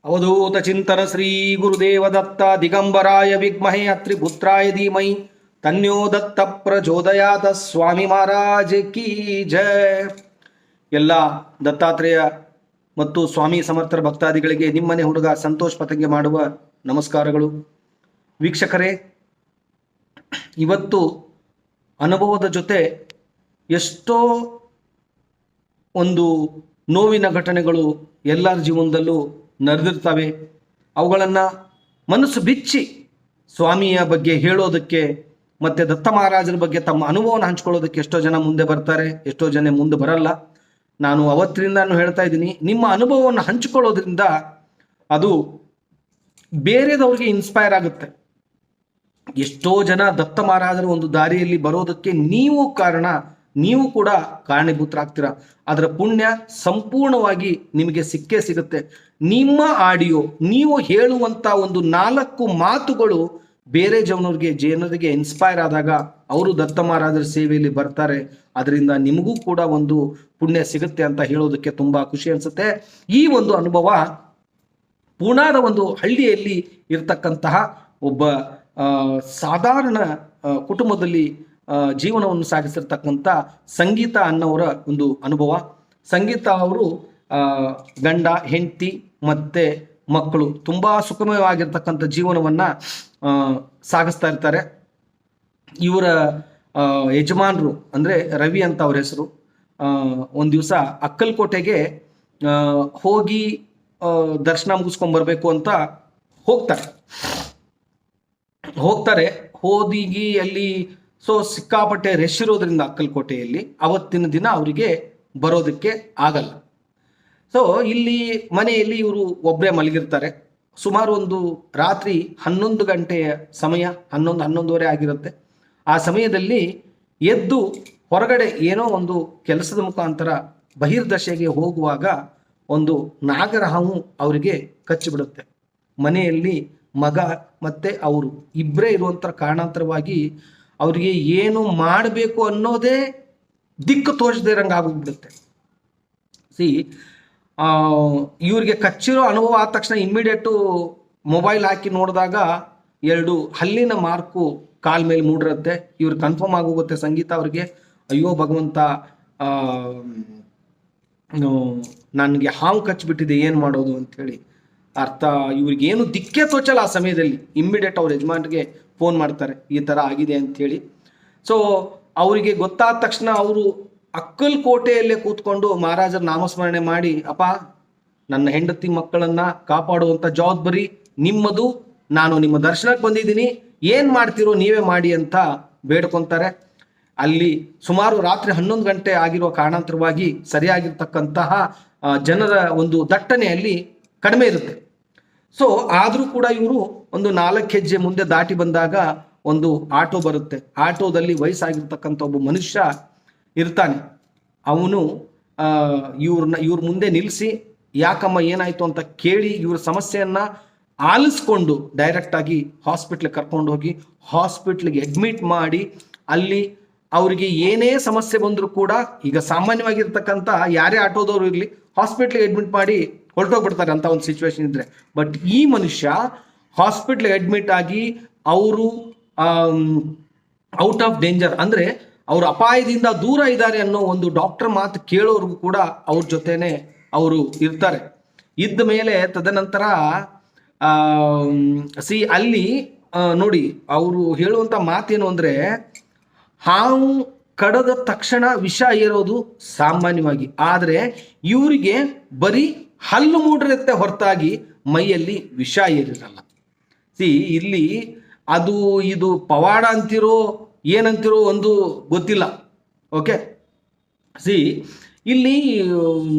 ಅವಧೂತ ಚಿಂತನ ಶ್ರೀ ಗುರುದೇವ ದತ್ತ ದಿಗಂಬರಾಯ ವಿದ್ಮಹೇ ಅತ್ರಿಪುತ್ರಾಯ ಧೀಮಹಿ ತನ್ಯೋ ದತ್ತ ಪ್ರಚೋದಯಾತ. ಸ್ವಾಮಿ ಮಹಾರಾಜ್ ಕಿ ಜಯ. ಎಲ್ಲ ದತ್ತಾತ್ರೇಯ ಮತ್ತು ಸ್ವಾಮಿ ಸಮರ್ಥರ ಭಕ್ತಾದಿಗಳಿಗೆ ನಿಮ್ಮನೆ ಹುಡುಗ ಸಂತೋಷ್ ಪತಂಗೆ ಮಾಡುವ ನಮಸ್ಕಾರಗಳು. ವೀಕ್ಷಕರೇ, ಇವತ್ತು ಅನುಭವದ ಜೊತೆ ಎಷ್ಟೋ ಒಂದು ನೋವಿನ ಘಟನೆಗಳು ಎಲ್ಲರ ಜೀವನದಲ್ಲೂ ನಡೆದಿರ್ತವೆ. ಅವುಗಳನ್ನು ಮನಸ್ಸು ಬಿಚ್ಚಿ ಸ್ವಾಮಿಯ ಬಗ್ಗೆ ಹೇಳೋದಕ್ಕೆ ಮತ್ತು ದತ್ತ ಮಹಾರಾಜರ ಬಗ್ಗೆ ತಮ್ಮ ಅನುಭವನ ಹಂಚ್ಕೊಳ್ಳೋದಕ್ಕೆ ಎಷ್ಟೋ ಜನ ಮುಂದೆ ಬರ್ತಾರೆ, ಎಷ್ಟೋ ಜನ ಮುಂದೆ ಬರಲ್ಲ. ನಾನು ಅವತ್ತಿನಿಂದ ಹೇಳ್ತಾ ಇದ್ದೀನಿ, ನಿಮ್ಮ ಅನುಭವವನ್ನು ಹಂಚಿಕೊಳ್ಳೋದ್ರಿಂದ ಅದು ಬೇರೆದವ್ರಿಗೆ ಇನ್ಸ್ಪೈರ್ ಆಗುತ್ತೆ. ಎಷ್ಟೋ ಜನ ದತ್ತ ಮಹಾರಾಜರ ಒಂದು ದಾರಿಯಲ್ಲಿ ಬರೋದಕ್ಕೆ ನೀವು ಕೂಡ ಕಾರಣೀಭೂತರಾಗ್ತೀರಾ. ಅದರ ಪುಣ್ಯ ಸಂಪೂರ್ಣವಾಗಿ ನಿಮಗೆ ಸಿಕ್ಕೇ ಸಿಗುತ್ತೆ. ನಿಮ್ಮ ಆಡಿಯೋ, ನೀವು ಹೇಳುವಂತ ಒಂದು 4 ಮಾತುಗಳು ಬೇರೆ ಜನರಿಗೆ ಇನ್ಸ್ಪೈರ್ ಆದಾಗ ಅವರು ದತ್ತ ಮಹಾರಾಜರ ಸೇವೆಯಲ್ಲಿ ಬರ್ತಾರೆ. ಅದರಿಂದ ನಿಮಗೂ ಕೂಡ ಒಂದು ಪುಣ್ಯ ಸಿಗುತ್ತೆ ಅಂತ ಹೇಳೋದಕ್ಕೆ ತುಂಬಾ ಖುಷಿ ಅನ್ಸುತ್ತೆ. ಈ ಒಂದು ಅನುಭವ ಪೂನಾದ ಒಂದು ಹಳ್ಳಿಯಲ್ಲಿ ಇರ್ತಕ್ಕಂತಹ ಒಬ್ಬ ಸಾಧಾರಣ ಕುಟುಂಬದಲ್ಲಿ ಜೀವನವನ್ನು ಸಾಗಿಸಿರ್ತಕ್ಕಂಥ ಸಂಗೀತ ಅನ್ನೋರ ಒಂದು ಅನುಭವ. ಸಂಗೀತ ಅವರು ಗಂಡ, ಹೆಂಡತಿ ಮತ್ತೆ ಮಕ್ಕಳು ತುಂಬಾ ಸುಖಮಯವಾಗಿರ್ತಕ್ಕಂಥ ಜೀವನವನ್ನ ಸಾಗಿಸ್ತಾ ಇರ್ತಾರೆ. ಇವರ ಯಜಮಾನರು ಅಂದ್ರೆ ರವಿ ಅಂತ ಅವ್ರ ಹೆಸರು, ಒಂದು ದಿವಸ ಅಕ್ಕಲ್ಕೋಟೆಗೆ ಹೋಗಿ ದರ್ಶನ ಮುಗಿಸ್ಕೊಂಡ್ ಬರ್ಬೇಕು ಅಂತ ಹೋಗ್ತಾರೆ. ಹೋದಿಗಿ ಅಲ್ಲಿ ಸಿಕ್ಕಾಪಟ್ಟೆ ರಶ್ ಇರೋದ್ರಿಂದ ಅಕ್ಕಲ್ಕೋಟೆಯಲ್ಲಿ ಅವತ್ತಿನ ದಿನ ಅವರಿಗೆ ಬರೋದಕ್ಕೆ ಆಗಲ್ಲ. ಇಲ್ಲಿ ಮನೆಯಲ್ಲಿ ಇವರು ಒಬ್ಬರೇ ಮಲಗಿರ್ತಾರೆ. ಸುಮಾರು ಒಂದು ರಾತ್ರಿ 11 ಗಂಟೆಯ ಸಮಯ, 11:30 ಆಗಿರುತ್ತೆ. ಆ ಸಮಯದಲ್ಲಿ ಎದ್ದು ಹೊರಗಡೆ ಏನೋ ಒಂದು ಕೆಲಸದ ಮುಖಾಂತರ ಬಹಿರ್ದಶೆಗೆ ಹೋಗುವಾಗ ಒಂದು ನಾಗರಹಾವು ಅವರಿಗೆ ಕಚ್ಚಿಬಿಡುತ್ತೆ. ಮನೆಯಲ್ಲಿ ಮಗ ಮತ್ತೆ ಅವರು ಇಬ್ಬರೇ ಇರುವಂತ ಕಾರಣಾಂತರವಾಗಿ ಅವರಿಗೆ ಏನು ಮಾಡಬೇಕು ಅನ್ನೋದೇ ದಿಕ್ಕು ತೋಚದೇ ಇರಂಗೆ ಆಗೋಗ್ಬಿಡುತ್ತೆ. ಇವ್ರಿಗೆ ಕಚ್ಚಿರೋ ಅನುಭವ ಆದ ತಕ್ಷಣ ಇಮ್ಮಿಡಿಯೇಟು ಮೊಬೈಲ್ ಹಾಕಿ ನೋಡಿದಾಗ 2 ಹಲ್ಲಿನ ಮಾರ್ಕು ಕಾಲ್ ಮೇಲೆ ಮೂಡಿರುತ್ತೆ. ಇವ್ರು ಕನ್ಫರ್ಮ್ ಆಗೋಗುತ್ತೆ ಸಂಗೀತ ಅವ್ರಿಗೆ, ಅಯ್ಯೋ ಭಗವಂತ, ನನಗೆ ಹಾವು ಕಚ್ಚಿಬಿಟ್ಟಿದೆ, ಏನು ಮಾಡೋದು ಅಂಥೇಳಿ ಅರ್ಥ. ಇವ್ರಿಗೇನು ದಿಕ್ಕೇ ತೋಚಲ್ಲ ಆ ಸಮಯದಲ್ಲಿ. ಇಮ್ಮಿಡಿಯೇಟ್ ಅವ್ರ ಯಜಮಾನ್ರಿಗೆ ಫೋನ್ ಮಾಡ್ತಾರೆ, ಈ ಥರ ಆಗಿದೆ ಅಂಥೇಳಿ. ಅವರಿಗೆ ಗೊತ್ತಾದ ತಕ್ಷಣ ಅವರು ಅಕ್ಕಲ್ಕೋಟೆಯಲ್ಲೇ ಕೂತ್ಕೊಂಡು ಮಹಾರಾಜರ ನಾಮಸ್ಮರಣೆ ಮಾಡಿ, ಅಪ್ಪ, ನನ್ನ ಹೆಂಡತಿ ಮಕ್ಕಳನ್ನ ಕಾಪಾಡುವಂಥ ಜವಾಬ್ದಾರಿ ನಿಮ್ಮದು, ನಾನು ನಿಮ್ಮ ದರ್ಶನಕ್ಕೆ ಬಂದಿದ್ದೀನಿ, ಏನು ಮಾಡ್ತೀರೋ ನೀವೇ ಮಾಡಿ ಅಂತ ಬೇಡ್ಕೊತಾರೆ. ಅಲ್ಲಿ ಸುಮಾರು ರಾತ್ರಿ 11 ಗಂಟೆ ಆಗಿರುವ ಕಾರಣಾಂತರವಾಗಿ ಸರಿಯಾಗಿರ್ತಕ್ಕಂತಹ ಜನರ ಒಂದು ದಟ್ಟಣೆಯಲ್ಲಿ ಕಡಿಮೆ ಇರುತ್ತೆ. ಆದರೂ ಕೂಡ ಇವರು ಒಂದು 4 ಹೆಜ್ಜೆ ಮುಂದೆ ದಾಟಿ ಬಂದಾಗ ಒಂದು ಆಟೋ ಬರುತ್ತೆ. ಆಟೋದಲ್ಲಿ ವಯಸ್ಸಾಗಿರ್ತಕ್ಕಂಥ ಒಬ್ಬ ಮನುಷ್ಯ ಇರ್ತಾನೆ. ಅವನು ಇವ್ರ ಮುಂದೆ ನಿಲ್ಲಿಸಿ, ಯಾಕಮ್ಮ ಏನಾಯ್ತು ಅಂತ ಕೇಳಿ ಇವ್ರ ಸಮಸ್ಯೆಯನ್ನ ಆಲಿಸ್ಕೊಂಡು ಡೈರೆಕ್ಟ್ ಆಗಿ ಹಾಸ್ಪಿಟ್ಲಿಗೆ ಕರ್ಕೊಂಡು ಹೋಗಿ ಹಾಸ್ಪಿಟ್ಲಿಗೆ ಅಡ್ಮಿಟ್ ಮಾಡಿ, ಅಲ್ಲಿ ಅವರಿಗೆ ಏನೇ ಸಮಸ್ಯೆ ಬಂದರೂ ಕೂಡ, ಈಗ ಸಾಮಾನ್ಯವಾಗಿರ್ತಕ್ಕಂಥ ಯಾರೇ ಆಟೋದವರು ಇರಲಿ ಹಾಸ್ಪಿಟ್ಲಿಗೆ ಅಡ್ಮಿಟ್ ಮಾಡಿ ಹೊರಟೋಗ್ಬಿಡ್ತಾರೆ ಅಂತ ಒಂದು ಸಿಚುವೇಶನ್ ಇದ್ರೆ. ಬಟ್ ಈ ಮನುಷ್ಯ ಹಾಸ್ಪಿಟ್ಲಿಗೆ ಅಡ್ಮಿಟ್ ಆಗಿ ಅವರು ಔಟ್ ಆಫ್ ಡೇಂಜರ್, ಅಂದ್ರೆ ಅವರು ಅಪಾಯದಿಂದ ದೂರ ಇದ್ದಾರೆ ಅನ್ನೋ ಒಂದು ಡಾಕ್ಟರ್ ಮಾತು ಕೇಳೋರ್ಗು ಕೂಡ ಅವ್ರ ಜೊತೆನೆ ಅವರು ಇರ್ತಾರೆ. ಇದ್ದ ಮೇಲೆ ತದನಂತರ ಅಲ್ಲಿ ನೋಡಿ ಅವರು ಹೇಳುವಂತ ಮಾತೇನು ಅಂದ್ರೆ, ಹಾವು ಕಡದ ತಕ್ಷಣ ವಿಷ ಏರೋದು ಸಾಮಾನ್ಯವಾಗಿ, ಆದ್ರೆ ಇವರಿಗೆ ಬರೀ ಹಲ್ಲು ಮೂಡಿರುತ್ತೆ ಹೊರತಾಗಿ ಮೈಯಲ್ಲಿ ವಿಷ ಏರಿರಲ್ಲ. ಇಲ್ಲಿ ಅದು ಇದು ಪವಾಡ ಅಂತಿರೋ ಏನಂತಿರೋ ಒಂದು ಗೊತ್ತಿಲ್ಲ. ಓಕೆ, ಇಲ್ಲಿ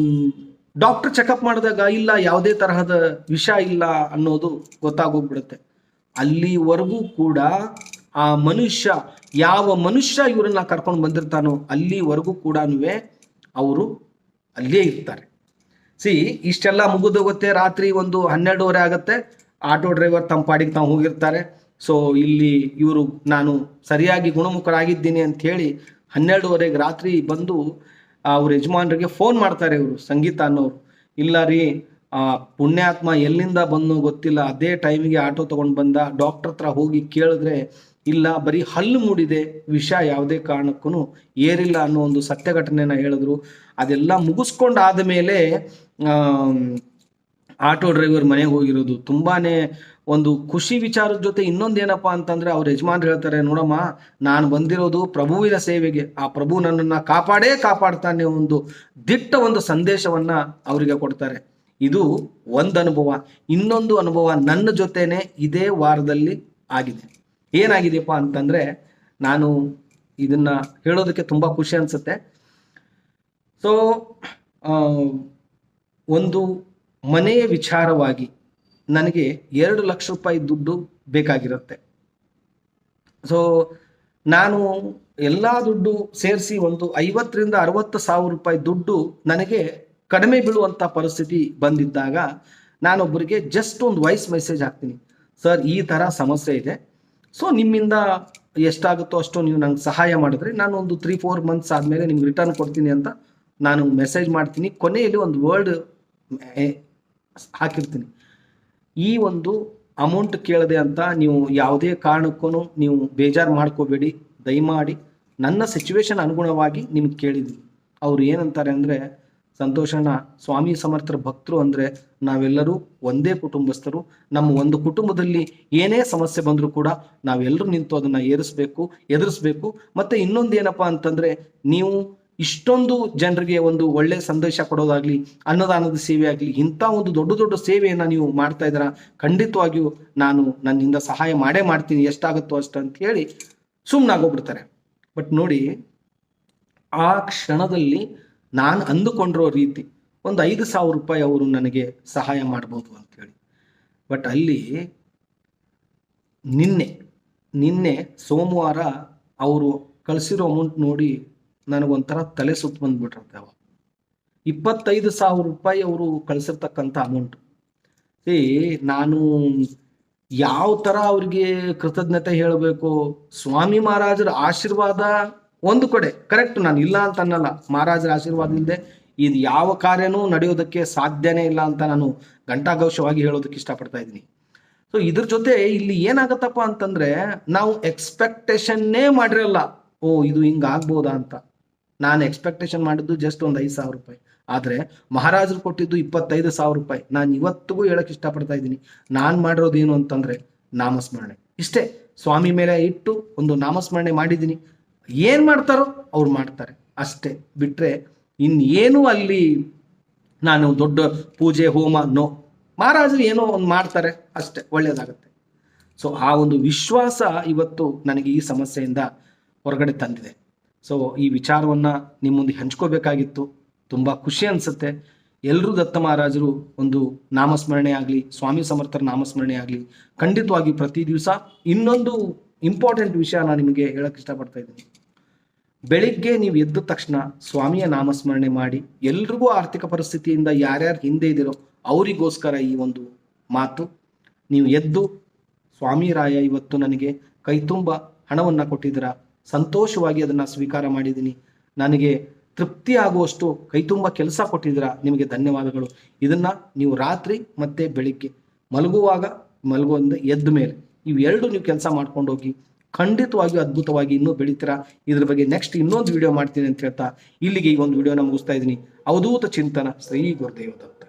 ಡಾಕ್ಟರ್ ಚೆಕಪ್ ಮಾಡಿದಾಗ ಇಲ್ಲ, ಯಾವುದೇ ತರಹದ ವಿಷ ಇಲ್ಲ ಅನ್ನೋದು ಗೊತ್ತಾಗೋಗ್ಬಿಡುತ್ತೆ. ಅಲ್ಲಿವರೆಗೂ ಕೂಡ ಆ ಮನುಷ್ಯ, ಯಾವ ಮನುಷ್ಯ ಇವರನ್ನ ಕರ್ಕೊಂಡು ಬಂದಿರ್ತಾನೋ ಅಲ್ಲಿವರೆಗೂ ಕೂಡ ಅವರು ಅಲ್ಲೇ ಇರ್ತಾರೆ. ಇಷ್ಟೆಲ್ಲ ಮುಗಿದೋಗುತ್ತೆ. ರಾತ್ರಿ ಒಂದು 12:30 ಆಗತ್ತೆ. ಆಟೋ ಡ್ರೈವರ್ ತಮ್ಮ ಪಾಡಿಗೆ ತಾವು ಹೋಗಿರ್ತಾರೆ. ಇಲ್ಲಿ ಇವರು ನಾನು ಸರಿಯಾಗಿ ಗುಣಮುಖರಾಗಿದ್ದೀನಿ ಅಂತ ಹೇಳಿ 12:30 ರಾತ್ರಿ ಬಂದು ಅವ್ರ ಯಜಮಾನರಿಗೆ ಫೋನ್ ಮಾಡ್ತಾರೆ ಇವರು ಸಂಗೀತ ಅನ್ನೋರು. ಇಲ್ಲ ರೀ, ಆ ಪುಣ್ಯಾತ್ಮ ಎಲ್ಲಿಂದ ಬಂದು ಗೊತ್ತಿಲ್ಲ, ಅದೇ ಟೈಮಿಗೆ ಆಟೋ ತಗೊಂಡು ಬಂದ. ಡಾಕ್ಟರ್ ಹತ್ರ ಹೋಗಿ ಕೇಳಿದ್ರೆ ಇಲ್ಲ, ಬರೀ ಹಲ್ಲು ಮೂಡಿದೆ, ವಿಷ ಯಾವುದೇ ಕಾರಣಕ್ಕೂ ಏರಿಲ್ಲ ಅನ್ನೋ ಒಂದು ಸತ್ಯ ಘಟನೆನ ಹೇಳಿದ್ರು. ಅದೆಲ್ಲ ಮುಗಿಸ್ಕೊಂಡಾದ ಮೇಲೆ ಆಟೋ ಡ್ರೈವರ್ ಮನೆಗೆ ಹೋಗಿರೋದು. ತುಂಬಾನೇ ಒಂದು ಖುಷಿ ವಿಚಾರದ ಜೊತೆ ಇನ್ನೊಂದೇನಪ್ಪಾ ಅಂತಂದ್ರೆ ಅವ್ರ ಯಜಮಾನ್ರು ಹೇಳ್ತಾರೆ, ನೋಡಮ್ಮ, ನಾನು ಬಂದಿರೋದು ಪ್ರಭುವಿನ ಸೇವೆಗೆ, ಆ ಪ್ರಭು ನನ್ನನ್ನ ಕಾಪಾಡ್ತಾನೆ, ಒಂದು ದಿಟ್ಟ ಒಂದು ಸಂದೇಶವನ್ನ ಅವರಿಗೆ ಕೊಡ್ತಾರೆ. ಇದು ಒಂದು ಅನುಭವ. ಇನ್ನೊಂದು ಅನುಭವ ನನ್ನ ಜೊತೆನೆ ಇದೇ ವಾರದಲ್ಲಿ ಆಗಿದೆ. ಏನಾಗಿದೆಯಪ್ಪ ಅಂತಂದ್ರೆ, ನಾನು ಇದನ್ನ ಹೇಳೋದಕ್ಕೆ ತುಂಬಾ ಖುಷಿ ಅನ್ಸುತ್ತೆ. ಸೊ ಒಂದು ಮನೆಯ ವಿಚಾರವಾಗಿ ನನಗೆ 2 ಲಕ್ಷ ರೂಪಾಯಿ ದುಡ್ಡು ಬೇಕಾಗಿರುತ್ತೆ. ಸೊ ನಾನು ಎಲ್ಲ ದುಡ್ಡು ಸೇರಿಸಿ ಒಂದು 50,000 ರಿಂದ 60,000 ರೂಪಾಯಿ ದುಡ್ಡು ನನಗೆ ಕಡಿಮೆ ಬೀಳುವಂಥ ಪರಿಸ್ಥಿತಿ ಬಂದಿದ್ದಾಗ ನಾನೊಬ್ಬರಿಗೆ ಜಸ್ಟ್ ಒಂದು ವಾಯ್ಸ್ ಮೆಸೇಜ್ ಹಾಕ್ತೀನಿ, ಸರ್ ಈ ಥರ ಸಮಸ್ಯೆ ಇದೆ, ಸೊ ನಿಮ್ಮಿಂದ ಎಷ್ಟಾಗುತ್ತೋ ಅಷ್ಟು ನೀವು ನಂಗೆ ಸಹಾಯ ಮಾಡಿದ್ರೆ ನಾನು ಒಂದು 3-4 ಮಂತ್ಸ್ ಆದಮೇಲೆ ನಿಮ್ಗೆ ರಿಟರ್ನ್ ಕೊಡ್ತೀನಿ ಅಂತ ನಾನು ಮೆಸೇಜ್ ಮಾಡ್ತೀನಿ. ಕೊನೆಯಲ್ಲಿ ಒಂದು ವರ್ಡ್ ಹಾಕಿರ್ತೀನಿ, ಈ ಒಂದು ಅಮೌಂಟ್ ಕೇಳಿದೆ ಅಂತ ನೀವು ಯಾವುದೇ ಕಾರಣಕ್ಕೂ ನೀವು ಬೇಜಾರು ಮಾಡ್ಕೋಬೇಡಿ, ದಯಮಾಡಿ ನನ್ನ ಸಿಚುವೇಶನ್ ಅನುಗುಣವಾಗಿ ನಿಮ್ಗೆ ಕೇಳಿದ್ದೀನಿ. ಅವ್ರು ಏನಂತಾರೆ ಅಂದರೆ, ಸಂತೋಷಣ್ಣ, ಸ್ವಾಮಿ ಸಮರ್ಥರ ಭಕ್ತರು ಅಂದರೆ ನಾವೆಲ್ಲರೂ ಒಂದೇ ಕುಟುಂಬಸ್ಥರು, ನಮ್ಮ ಒಂದು ಕುಟುಂಬದಲ್ಲಿ ಏನೇ ಸಮಸ್ಯೆ ಬಂದರೂ ಕೂಡ ನಾವೆಲ್ಲರೂ ನಿಂತು ಅದನ್ನು ಎದುರಿಸ್ಬೇಕು. ಮತ್ತು ಇನ್ನೊಂದು ಏನಪ್ಪ ಅಂತಂದರೆ, ನೀವು ಇಷ್ಟೊಂದು ಜನರಿಗೆ ಒಂದು ಒಳ್ಳೆ ಸಂದೇಶ ಕೊಡೋದಾಗ್ಲಿ, ಅನ್ನದಾನದ ಸೇವೆ ಆಗಲಿ, ಇಂಥ ಒಂದು ದೊಡ್ಡ ದೊಡ್ಡ ಸೇವೆಯನ್ನು ನೀವು ಮಾಡ್ತಾ ಇದ್ದೀರಾ, ಖಂಡಿತವಾಗಿಯೂ ನಾನು ನನ್ನಿಂದ ಸಹಾಯ ಮಾಡೇ ಮಾಡ್ತೀನಿ, ಎಷ್ಟಾಗುತ್ತೋ ಅಷ್ಟು ಅಂತ ಹೇಳಿ ಸುಮ್ಮನಾಗೋಗ್ಬಿಡ್ತಾರೆ. ಬಟ್ ನೋಡಿ, ಆ ಕ್ಷಣದಲ್ಲಿ ನಾನು ಅಂದುಕೊಂಡಿರೋ ರೀತಿ ಒಂದು 5,000 ರೂಪಾಯಿ ಅವರು ನನಗೆ ಸಹಾಯ ಮಾಡ್ಬೋದು ಅಂತೇಳಿ. ಬಟ್ ಅಲ್ಲಿ ನಿನ್ನೆ ಸೋಮವಾರ ಅವರು ಕಳಿಸಿರೋ ಅಮೌಂಟ್ ನೋಡಿ ನನಗೊಂಥರ ತಲೆ ಸುತ್ತು ಬಂದ್ಬಿಟ್ಟಿರುತ್ತೆ. 25,000 ರೂಪಾಯಿ ಅವರು ಕಳಿಸಿರ್ತಕ್ಕಂಥ ಅಮೌಂಟ್. ನಾನು ಯಾವ ಥರ ಅವ್ರಿಗೆ ಕೃತಜ್ಞತೆ ಹೇಳಬೇಕು. ಸ್ವಾಮಿ ಮಹಾರಾಜರ ಆಶೀರ್ವಾದ ಒಂದು ಕಡೆ ಕರೆಕ್ಟ್, ನಾನು ಇಲ್ಲ ಅಂತ ಅನ್ನಲ್ಲ, ಮಹಾರಾಜರ ಆಶೀರ್ವಾದ ಇಲ್ಲದೆ ಇದು ಯಾವ ಕಾರ್ಯನೂ ನಡೆಯೋದಕ್ಕೆ ಸಾಧ್ಯನೇ ಇಲ್ಲ ಅಂತ ನಾನು ಘಂಟಾಘೋಷವಾಗಿ ಹೇಳೋದಕ್ಕೆ ಇಷ್ಟಪಡ್ತಾ ಇದ್ದೀನಿ. ಸೊ ಇದ್ರ ಜೊತೆ ಇಲ್ಲಿ ಏನಾಗತ್ತಪ್ಪ ಅಂತಂದ್ರೆ, ನಾವು ಎಕ್ಸ್ಪೆಕ್ಟೇಷನ್ನೇ ಮಾಡಿರಲ್ಲ, ಇದು ಹಿಂಗಾಗ್ಬೋದಾ ಅಂತ. ನಾನು ಎಕ್ಸ್ಪೆಕ್ಟೇಷನ್ ಮಾಡಿದ್ದು ಜಸ್ಟ್ ಒಂದು 5,000 ರೂಪಾಯಿ, ಆದರೆ ಮಹಾರಾಜರು ಕೊಟ್ಟಿದ್ದು 25,000 ರೂಪಾಯಿ. ನಾನು ಇವತ್ತಿಗೂ ಹೇಳಕ್ಕೆ ಇಷ್ಟಪಡ್ತಾ ಇದ್ದೀನಿ, ನಾನು ಮಾಡಿರೋದು ಏನು ಅಂತಂದ್ರೆ ನಾಮಸ್ಮರಣೆ ಇಷ್ಟೇ. ಸ್ವಾಮಿ ಮೇಲೆ ಇಟ್ಟು ಒಂದು ನಾಮಸ್ಮರಣೆ ಮಾಡಿದ್ದೀನಿ. ಏನು ಮಾಡ್ತಾರೋ ಅವ್ರು ಮಾಡ್ತಾರೆ ಅಷ್ಟೇ, ಬಿಟ್ಟರೆ ಇನ್ನೇನು ಅಲ್ಲಿ ನಾನು ದೊಡ್ಡ ಪೂಜೆ ಹೋಮ ನೋ. ಮಹಾರಾಜರು ಏನೋ ಒಂದು ಮಾಡ್ತಾರೆ ಅಷ್ಟೇ, ಒಳ್ಳೆಯದಾಗುತ್ತೆ. ಸೊ ಆ ಒಂದು ವಿಶ್ವಾಸ ಇವತ್ತು ನನಗೆ ಈ ಸಮಸ್ಯೆಯಿಂದ ಹೊರಗಡೆ ತಂದಿದೆ. ಸೊ ಈ ವಿಚಾರವನ್ನು ನಿಮ್ಮ ಮುಂದೆ ಹಂಚ್ಕೋಬೇಕಾಗಿತ್ತು. ತುಂಬ ಖುಷಿ ಅನಿಸುತ್ತೆ. ಎಲ್ಲರೂ ದತ್ತ ಮಹಾರಾಜರು ಒಂದು ನಾಮಸ್ಮರಣೆ ಆಗಲಿ, ಸ್ವಾಮಿ ಸಮರ್ಥರ ನಾಮಸ್ಮರಣೆ ಆಗಲಿ, ಖಂಡಿತವಾಗಿ ಪ್ರತಿ ದಿವಸ. ಇನ್ನೊಂದು ಇಂಪಾರ್ಟೆಂಟ್ ವಿಷಯ ನಾನು ನಿಮಗೆ ಹೇಳಕ್ಕೆ ಇಷ್ಟಪಡ್ತಾ ಇದ್ದೀನಿ. ಬೆಳಿಗ್ಗೆ ನೀವು ಎದ್ದ ತಕ್ಷಣ ಸ್ವಾಮಿಯ ನಾಮಸ್ಮರಣೆ ಮಾಡಿ. ಎಲ್ರಿಗೂ ಆರ್ಥಿಕ ಪರಿಸ್ಥಿತಿಯಿಂದ ಯಾರ್ಯಾರು ಹಿಂದೆ ಇದ್ದೀರೋ ಅವರಿಗೋಸ್ಕರ ಈ ಒಂದು ಮಾತು. ನೀವು ಎದ್ದು, ಸ್ವಾಮಿ ರಾಯ ಇವತ್ತು ನನಗೆ ಕೈ ತುಂಬ ಹಣವನ್ನು ಕೊಟ್ಟಿದ್ದೀರಾ, ಸಂತೋಷವಾಗಿ ಅದನ್ನು ಸ್ವೀಕಾರ ಮಾಡಿದ್ದೀನಿ, ನನಗೆ ತೃಪ್ತಿ ಆಗುವಷ್ಟು ಕೈ ತುಂಬ ಕೆಲಸ ಕೊಟ್ಟಿದ್ದೀರಾ, ನಿಮಗೆ ಧನ್ಯವಾದಗಳು. ಇದನ್ನು ನೀವು ರಾತ್ರಿ ಮತ್ತು ಬೆಳಿಗ್ಗೆ ಮಲಗುವಂದ ಎದ್ದ ಮೇಲೆ ಇವೆರಡು ನೀವು ಕೆಲಸ ಮಾಡ್ಕೊಂಡು ಹೋಗಿ. ಖಂಡಿತವಾಗಿಯೂ ಅದ್ಭುತವಾಗಿ ಇನ್ನೂ ಬೆಳಿತೀರಾ. ಇದ್ರ ಬಗ್ಗೆ ನೆಕ್ಸ್ಟ್ ಇನ್ನೊಂದು ವಿಡಿಯೋ ಮಾಡ್ತೀನಿ ಅಂತ ಹೇಳ್ತಾ ಇಲ್ಲಿಗೆ ಈ ಒಂದು ವಿಡಿಯೋನ ಮುಗಿಸ್ತಾ ಇದ್ದೀನಿ. ಅವಧೂತ ಚಿಂತನ ಶ್ರೀ ಗುರುದೇವ ದತ್ತ.